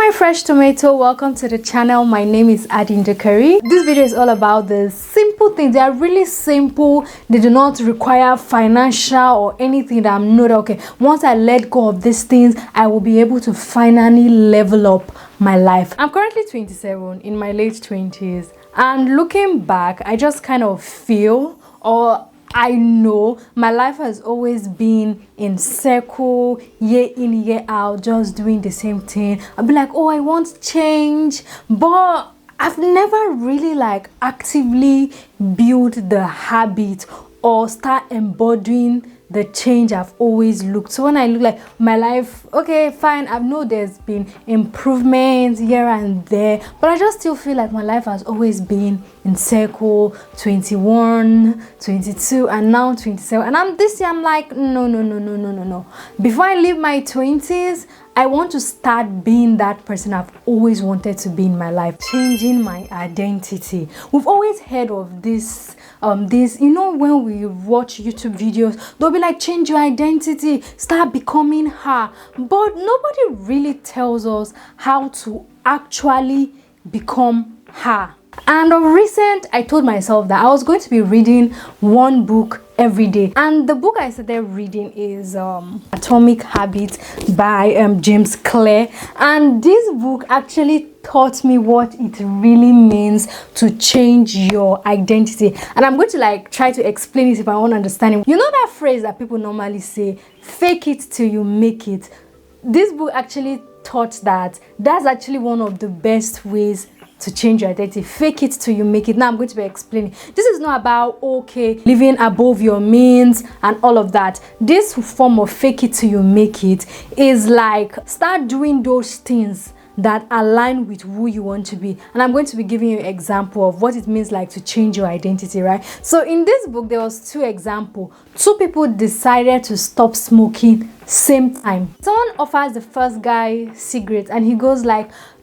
my fresh tomato, welcome to the channel. My name is Adindokari. This video is all about the simple things. They are really simple. They do not require financial or anything that I'm not okay. Once I let go of these things, I will be able to finally level up my life. I'm currently 27, in my late 20s, and looking back, I just kind of feel, or I know my life has always been in circle, year in, year out, just doing the same thing. I'll be like, oh, I want change, but I've never really actively built the habit or start embodying the change I've always looked. So when I look like my life, okay, fine, I know there's been improvements here and there, but I just still feel like my life has always been in circle, 21, 22, and now 27. And this year I'm like, no. Before I leave my 20s, I want to start being that person I've always wanted to be in my life, changing my identity. We've always heard of this, when we watch YouTube videos, they'll be like, change your identity, start becoming her. But nobody really tells us how to actually become her. And of recent, I told myself that I was going to be reading one book every day. And the book I started reading is Atomic Habits by James Clear. And this book actually taught me what it really means to change your identity. And I'm going to try to explain it if I want to understand it. You know that phrase that people normally say, fake it till you make it? This book actually taught that that's actually one of the best ways to change your identity. Fake it till you make it. Now I'm going to be explaining. This is not about living above your means and all of that. This form of fake it till you make it is start doing those things that align with who you want to be. And I'm going to be giving you an example of what it means to change your identity, right? So in this book, there was two examples. Two people decided to stop smoking same time. Someone offers the first guy cigarettes and he goes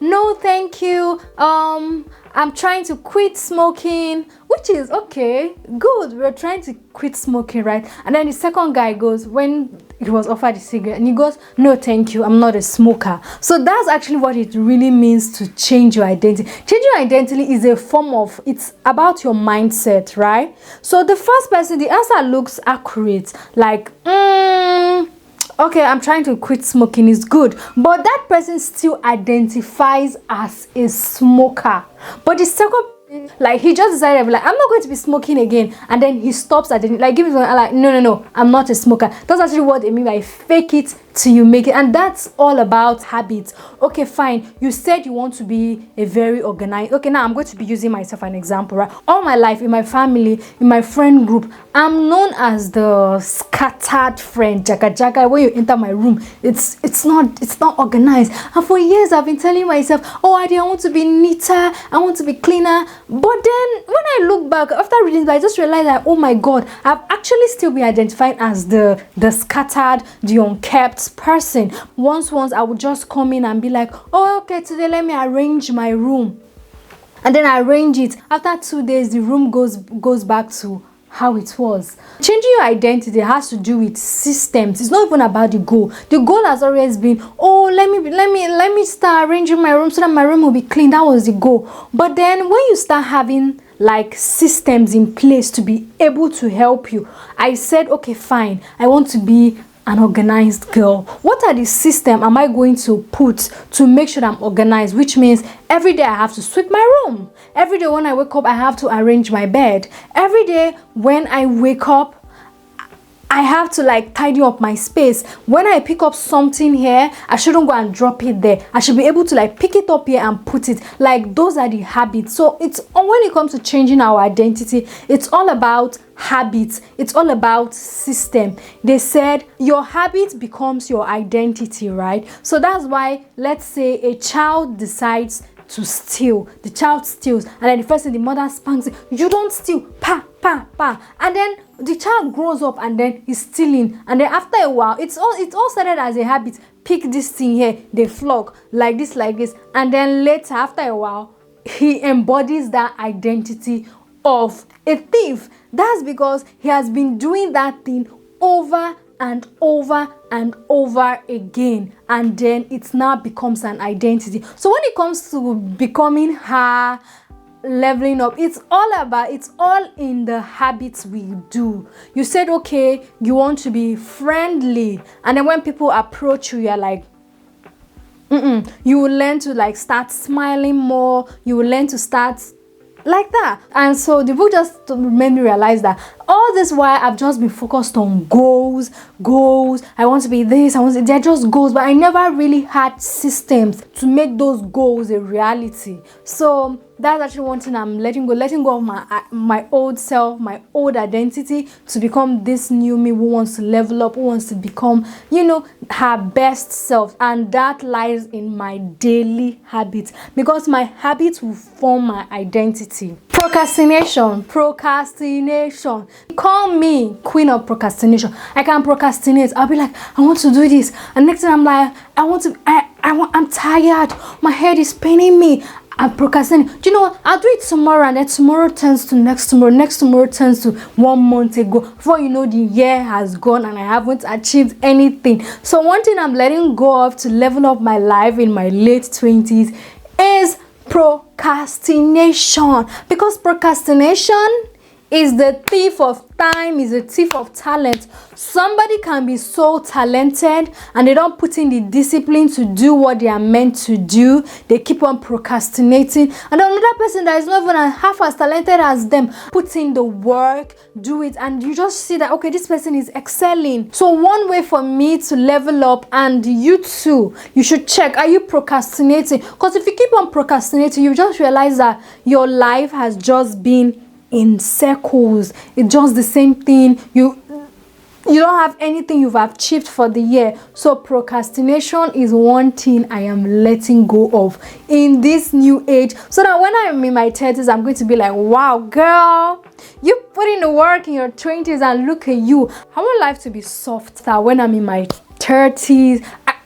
no, thank you. I'm trying to quit smoking, which is okay, good. We're trying to quit smoking, right? And then the second guy goes, when he was offered a cigarette, and he goes, no, thank you, I'm not a smoker. So that's actually what it really means to change your identity. Changing your identity is a form of, it's about your mindset, right? So the first person, the answer looks accurate, okay, I'm trying to quit smoking is good, but that person still identifies as a smoker. But the second, he just decided, I'm not going to be smoking again, and then he stops at give me no, I'm not a smoker. That's actually what they mean by fake it till you make it. And that's all about habits. Okay, fine, you said you want to be a very organized. Okay, now I'm going to be using myself as an example, right? All my life, in my family, in my friend group, I'm known as the scattered friend, jaga. When you enter my room, it's not organized. And for years I've been telling myself, oh, I want to be neater, I want to be cleaner. But then when I look back after reading, I just realized that, oh my god, I've actually still been identified as the scattered, the unkept person. Once I would just come in and be like, oh, okay, today let me arrange my room, and then I arrange it. After 2 days, the room goes back to how it was. Changing your identity has to do with systems. It's not even about the goal. The goal has always been, oh, let me start arranging my room so that my room will be clean. That was the goal. But then when you start having systems in place to be able to help you, I said, okay, fine, I want to be an organized girl. What are the systems am I going to put to make sure that I'm organized? Which means every day I have to sweep my room. Every day when I wake up, I have to arrange my bed. Every day when I wake up, I have to tidy up my space. When I pick up something here, I shouldn't go and drop it there. I should be able to pick it up here and put it. Those are the habits. So it's when it comes to changing our identity, it's all about habits. It's all about system. They said your habit becomes your identity, right? So that's why, let's say a child decides to steal. The child steals, and then the first thing the mother spanks it, you don't steal, pa. And then the child grows up and then he's stealing, and then after a while, it all started as a habit. Pick this thing here, they flog like this, and then later, after a while, he embodies that identity of a thief. That's because he has been doing that thing over and over and over again, and then it now becomes an identity. So when it comes to becoming her, leveling up, it's all in the habits we do. You said, okay, you want to be friendly, and then when people approach you, you're like, you will learn to like start smiling more. You will learn to start like that. And so the book just made me realize that all this while I've just been focused on goals. I want to be this, they're just goals, but I never really had systems to make those goals a reality. So that's actually one thing I'm letting go of my old self, my old identity, to become this new me who wants to level up, who wants to become, her best self. And that lies in my daily habits, because my habits will form my identity. Procrastination. Call me queen of procrastination. I can procrastinate. I'll be like, I want to do this, and next thing I'm like, I'm tired, my head is paining me, I'm procrastinating. Do you know what? I'll do it tomorrow, and then tomorrow turns to next tomorrow turns to 1 month ago. Before you know, the year has gone and I haven't achieved anything. So one thing I'm letting go of to level up my life in my late 20s is procrastination, because procrastination is the thief of time, is a thief of talent. Somebody can be so talented and they don't put in the discipline to do what they are meant to do. They keep on procrastinating, and another person that is not even half as talented as them put in the work, do it, and you just see that, okay, this person is excelling. So one way for me to level up, and you too, you should check, are you procrastinating? Because if you keep on procrastinating, you just realize that your life has just been in circles. It's just the same thing. You don't have anything you've achieved for the year. So procrastination is one thing I am letting go of in this new age, so that when I'm in my 30s, I'm going to be like, wow, girl, you put in the work in your 20s, and look at you. I want life to be softer when I'm in my 30s.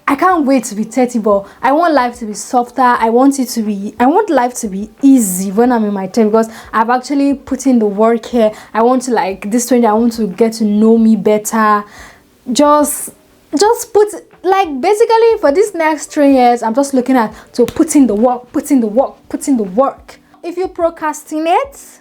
I can't wait to be 30, but I want life to be softer. I want life to be easy when I'm in my 10, because I've actually put in the work here. I want to, like, this 20, I want to get to know me better. Just put, like, basically for this next 3 years, I'm just looking at to put in the work. If you procrastinate,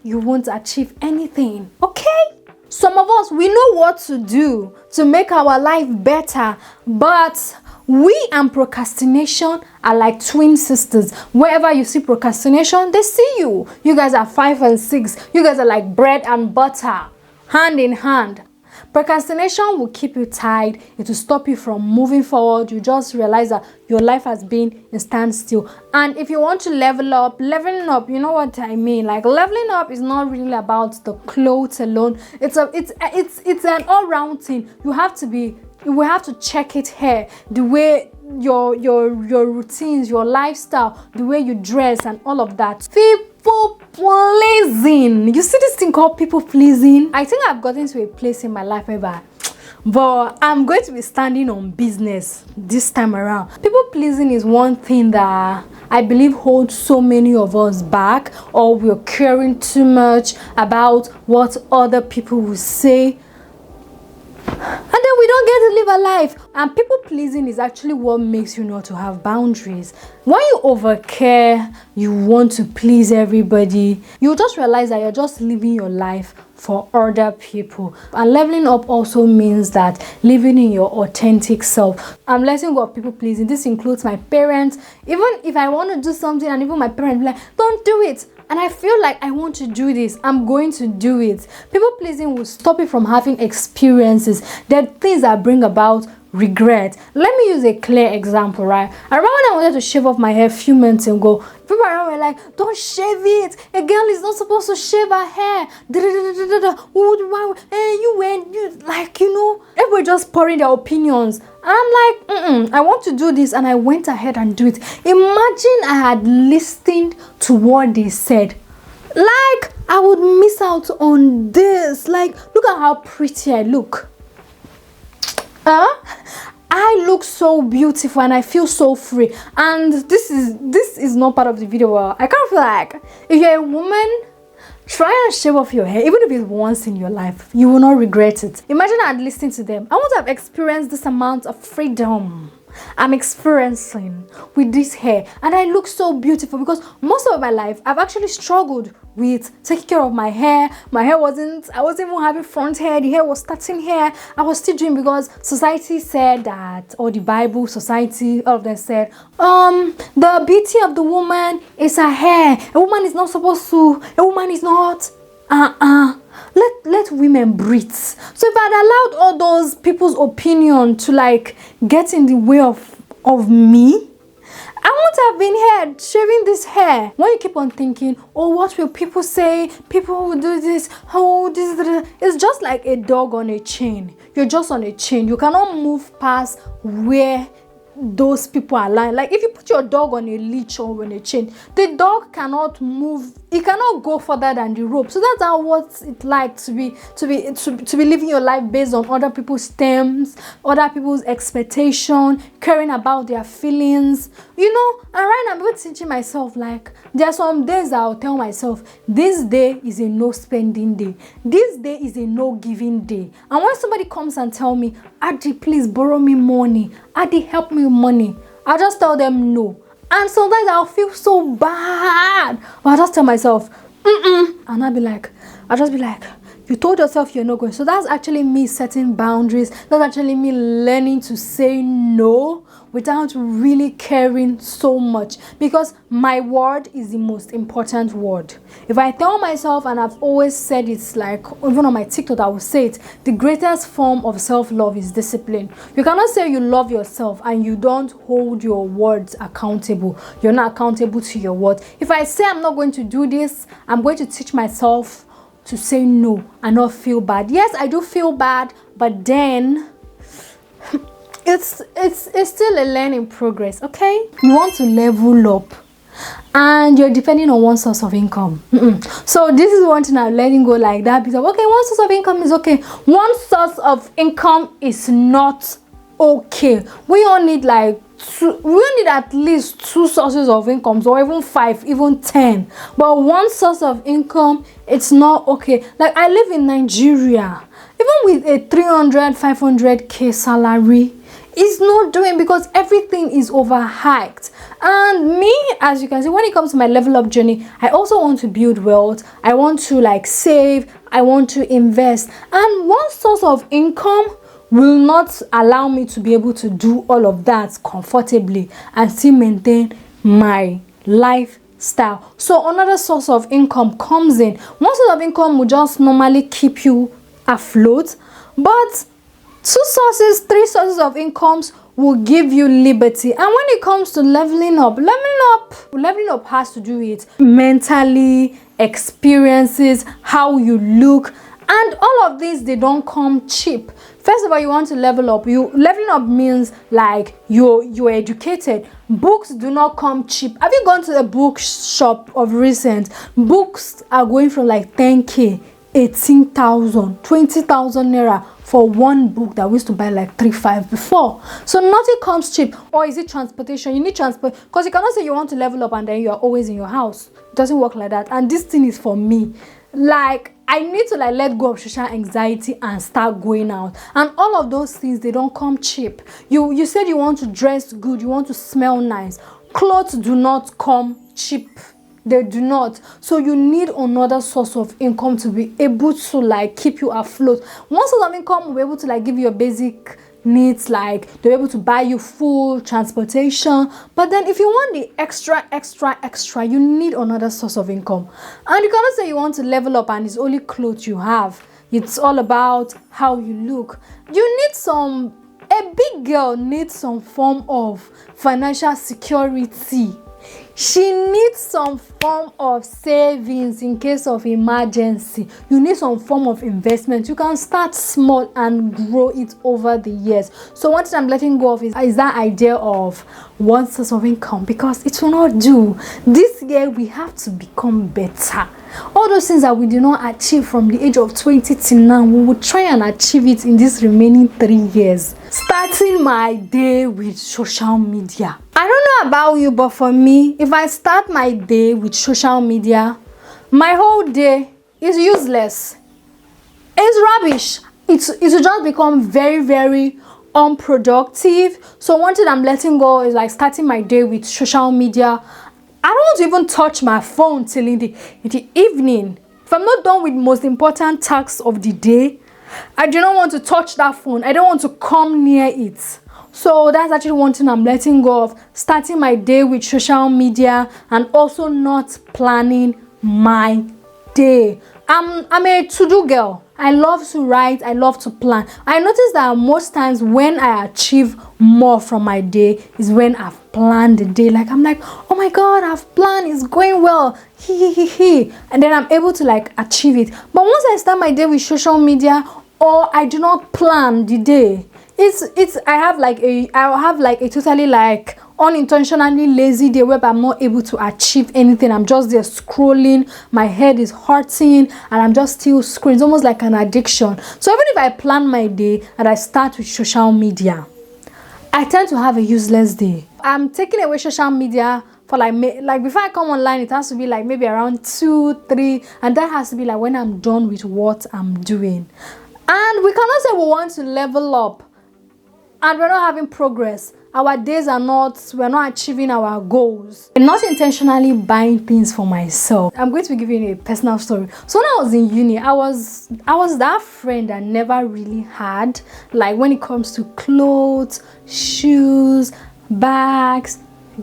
you won't achieve anything, okay? Some of us, we know what to do to make our life better, but we and procrastination are like twin sisters. Wherever you see procrastination, they see you. You guys are 5 and 6. You guys are like bread and butter, hand in hand. Procrastination will keep you tied. It will stop you from moving forward. You just realize that your life has been in standstill. And if you want to leveling up, you know what I mean? Like, leveling up is not really about the clothes alone. It's an all-round thing. You will have to check it here. The way your routines, your lifestyle, the way you dress, and all of that. People pleasing. You see this thing called people pleasing? I think I've gotten to a place in my life where, but I'm going to be standing on business this time around. People pleasing is one thing that I believe holds so many of us back, or we're caring too much about what other people will say, and then we don't get to live a life. And people pleasing is actually what makes you not to have boundaries. When you overcare, you want to please everybody, you just realize that you're just living your life for other people. And leveling up also means that living in your authentic self. I'm letting go of people pleasing. This includes my parents. Even if I want to do something, and even my parents be like, don't do it, and I feel like I want to do this, I'm going to do it. People pleasing will stop you from having experiences. There are things that bring about regret. Let me use a clear example, right? I remember when I wanted to shave off my hair a few months ago. People around were like, don't shave it. A girl is not supposed to shave her hair. Everybody just pouring their opinions. And I'm like, I want to do this, and I went ahead and do it. Imagine I had listened to what they said. Like, I would miss out on this. Like, look at how pretty I look. I look so beautiful and I feel so free. And this is not part of the video. I kind of feel like if you're a woman, Try and shave off your hair, even if it's once in your life. You will not regret it. Imagine I'd listened to them. I want to have experienced this amount of freedom I'm experiencing with this hair, and I look so beautiful, because most of my life I've actually struggled with taking care of my hair. I wasn't even having front hair. The hair was starting hair. I was still doing, because society said that, or the Bible, society, all of them said, the beauty of the woman is her hair. A woman is not supposed to, a woman is not, let women breathe. So if I'd allowed all those people's opinion to like get in the way of me, I won't have been here shaving this hair. When you keep on thinking, oh, what will people say? People will do this. Oh, this. It's just like a dog on a chain. You're just on a chain. You cannot move past where those people are lying. Like if you put your dog on a leash or on a chain, the dog cannot move. It cannot go further than the rope. So that's how what it's like to be living your life based on other people's terms, other people's expectation, caring about their feelings, you know. And right now I'm even teaching myself, like there are some days I'll tell myself, this day is a no spending day, this day is a no giving day. And when somebody comes and tell me, Adi, please borrow me money, Adi, help me with money, I just tell them no. And sometimes I'll feel so bad, but I just tell myself, and I'll just be like, you told yourself you're not going. So that's actually me setting boundaries. That's actually me learning to say no without really caring so much, because my word is the most important word. If I tell myself, and I've always said, it's like, even on my TikTok I will say it, the greatest form of self-love is discipline. You cannot say you love yourself and you don't hold your words accountable. You're not accountable to your words. If I say I'm not going to do this, I'm going to teach myself to say no and not feel bad. Yes, I do feel bad, but then it's still a learning progress. Okay, you want to level up and you're depending on one source of income. So this is one thing I'm letting go, like that, because okay, one source of income is okay. One source of income is not okay. We all need like at least 2 sources of incomes, or even 5, even 10. But one source of income, it's not okay. Like I live in Nigeria, even with a 300-500k salary, it's not doing, because everything is overhyped. And me, as you can see, when it comes to my level up journey, I also want to build wealth. I want to like save, I want to invest, and one source of income will not allow me to be able to do all of that comfortably and still maintain my lifestyle. So another source of income comes in. One source of income will just normally keep you afloat, but 2 sources, 3 sources of incomes will give you liberty. And when it comes to leveling up has to do with mentally, experiences, how you look, and all of these, they don't come cheap. First of all, you want to level up. Leveling up means like you're educated. Books do not come cheap. Have you gone to a bookshop of recent? Books are going from like 10k, 18,000, 20,000 naira for one book that we used to buy like 3-5 before. So nothing comes cheap. Or is it transportation? You need transport, because you cannot say you want to level up and then you are always in your house. It doesn't work like that. And this thing is for me. Like I need to like let go of social anxiety and start going out, and all of those things, they don't come cheap. You said you want to dress good, you want to smell nice. Clothes do not come cheap. They do not. So you need another source of income to be able to like keep you afloat. One source of income will be able to like give you a basic needs, like they're able to buy you food, transportation. But then if you want the extra, you need another source of income. And you cannot say you want to level up and it's only clothes you have. It's all about how you look. You need a big girl needs some form of financial security. She needs some form of savings in case of emergency. You need some form of investment. You can start small and grow it over the years. So what I'm letting go of is that idea of one source of income, because it will not do. This year we have to become better. All those things that we did not achieve from the age of 20 till now, we will try and achieve it in these remaining 3 years. Starting my day with social media. I don't know about you, but for me, if I start my day with social media, my whole day is useless. It's rubbish. It will just become very, very unproductive. So one thing I'm letting go is like starting my day with social media. I don't want to even touch my phone till in the evening. If I'm not done with most important tasks of the day, I do not want to touch that phone. I don't want to come near it. So that's actually one thing I'm letting go of. Starting my day with social media and also not planning my day. I'm a to-do girl. I love to write. I love to plan. I notice that most times when I achieve more from my day is when I've planned the day. Like I'm like, oh my God, I've planned. It's going well. And then I'm able to like achieve it. But once I start my day with social media or I do not plan the day, I'll have like a totally like unintentionally lazy day where I'm not able to achieve anything. I'm just there scrolling, my head is hurting, and I'm just still scrolling. It's almost like an addiction. So even if I plan my day and I start with social media, I tend to have a useless day. I'm taking away social media for like before I come online, it has to be like maybe around 2-3, and that has to be like when I'm done with what I'm doing. And we cannot say we want to level up and we're not having progress. We're not achieving our goals. I'm not intentionally buying things for myself. I'm going to be giving you a personal story. So when I was in uni, I was that friend I never really had, like when it comes to clothes, shoes, bags,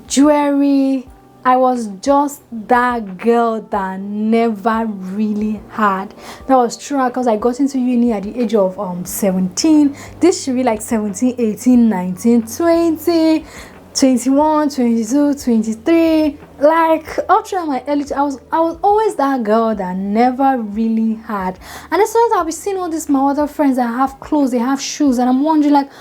jewelry. I was just that girl that never really had. That was true because I got into uni at the age of 17. This should be like 17, 18, 19, 20, 21, 22, 23. Like up through my early, I was always that girl that never really had. And as soon as I'll be seeing all these my other friends that have clothes, they have shoes, and I'm wondering like,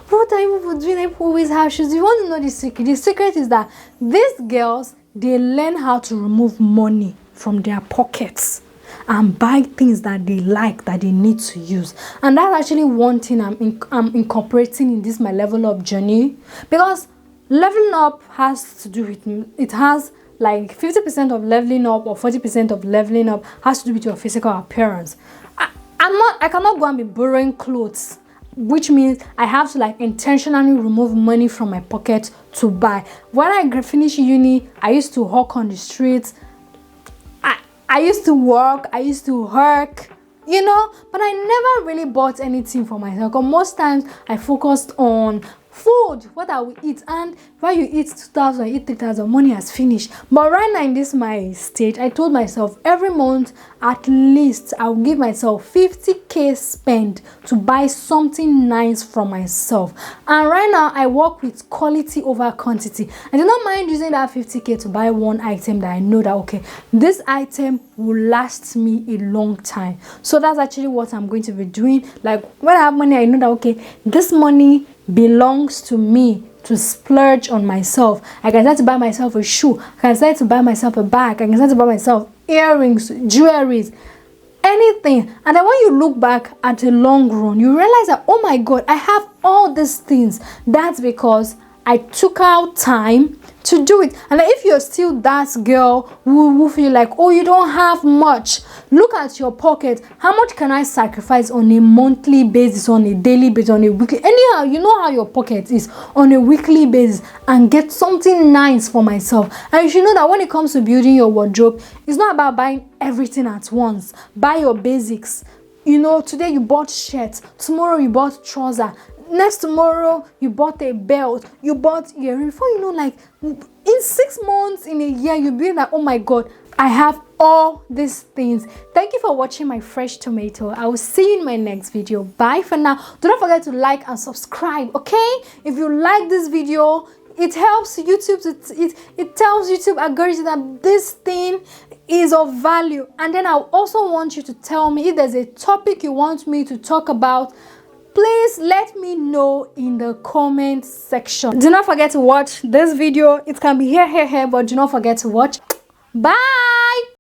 what are you people doing? They always have shoes. You want to know the secret? The secret is that these girls, they learn how to remove money from their pockets and buy things that they like, that they need to use. And that's actually one thing I'm incorporating in this my level up journey, because leveling up has to do with, it has like 50% of leveling up or 40% of leveling up has to do with your physical appearance. I cannot go and be borrowing clothes, which means I have to like intentionally remove money from my pocket to buy. When I finished uni, I used to hawk on the streets. I used to work, I used to work, you know, but I never really bought anything for myself. Because most times I focused on food, what I will eat, and while you eat 2,000, you eat 3,000, money has finished. But right now in this my stage, I told myself every month at least I'll give myself 50k spend to buy something nice for myself. And right now I work with quality over quantity. I do not mind using that 50k to buy one item that I know that okay, this item will last me a long time. So that's actually what I'm going to be doing. Like when I have money, I know that okay, this money belongs to me to splurge on myself. I can start to buy myself a shoe. I can start to buy myself a bag. I can start to buy myself earrings, jewelries, anything. And then when you look back at the long run, you realize that, oh my God, I have all these things. That's because I took out time to do it. And if you're still that girl who feel like, oh, you don't have much, look at your pocket. How much can I sacrifice on a monthly basis, on a daily basis, on a weekly? Anyhow, you know how your pocket is on a weekly basis, and get something nice for myself. And you should know that when it comes to building your wardrobe, it's not about buying everything at once. Buy your basics. You know, today you bought shirts, tomorrow you bought trouser, next tomorrow you bought a belt, you bought earring. Before you know, like in 6 months, in a year, you'll be like, oh my God, I have all these things. Thank you for watching my fresh tomato. I will see you in my next video. Bye for now. Do not forget to like and subscribe, okay? If you like this video, it helps YouTube. It tells YouTube algorithm that this thing is of value. And then I also want you to tell me if there's a topic you want me to talk about. Please let me know in the comment section. Do not forget to watch this video. It can be here, but do not forget to watch. Bye.